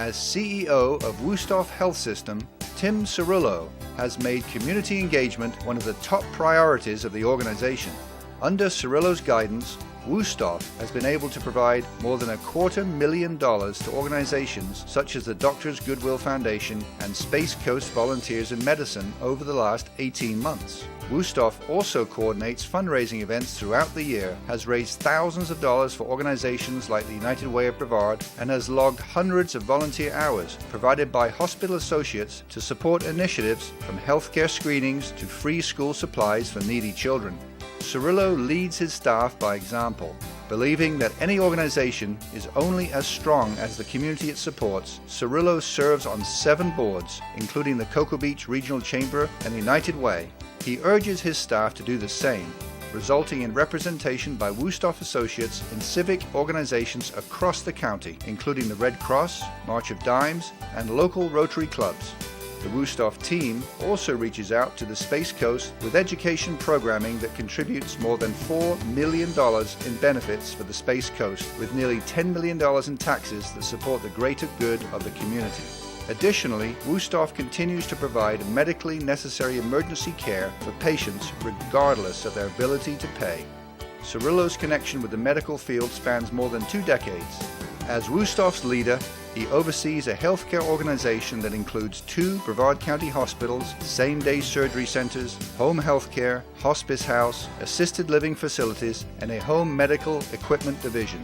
As CEO of Wusthof Health System, Tim Cirillo has made community engagement one of the top priorities of the organization. Under Cirillo's guidance, Wusthof has been able to provide more than $250,000 to organizations such as the Doctors Goodwill Foundation and Space Coast Volunteers in Medicine over the last 18 months. Wusthof also coordinates fundraising events throughout the year, has raised thousands of dollars for organizations like the United Way of Brevard, and has logged hundreds of volunteer hours provided by hospital associates to support initiatives from healthcare screenings to free school supplies for needy children. Cirillo leads his staff by example. Believing that any organization is only as strong as the community it supports, Cirillo serves on 7 boards, including the Cocoa Beach Regional Chamber and the United Way. He urges his staff to do the same, resulting in representation by Wusthof associates in civic organizations across the county, including the Red Cross, March of Dimes, and local Rotary clubs. The Wusthof team also reaches out to the Space Coast with education programming that contributes more than $4 million in benefits for the Space Coast, with nearly $10 million in taxes that support the greater good of the community. Additionally, Wusthof continues to provide medically necessary emergency care for patients regardless of their ability to pay. Cirillo's connection with the medical field spans more than 2 decades. As Wustof's leader, he oversees a healthcare organization that includes 2 Brevard County hospitals, same-day surgery centers, home healthcare, hospice house, assisted living facilities, and a home medical equipment division.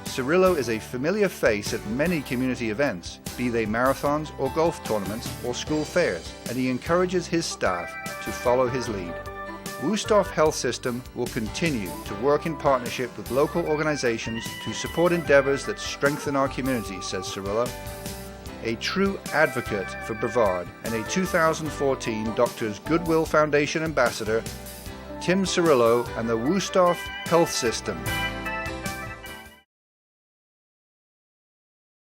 Cirillo is a familiar face at many community events, be they marathons or golf tournaments or school fairs, and he encourages his staff to follow his lead. Wusthof Health System will continue to work in partnership with local organizations to support endeavors that strengthen our community, says Cirillo. A true advocate for Brevard and a 2014 Doctors Goodwill Foundation Ambassador, Tim Cirillo and the Wusthof Health System.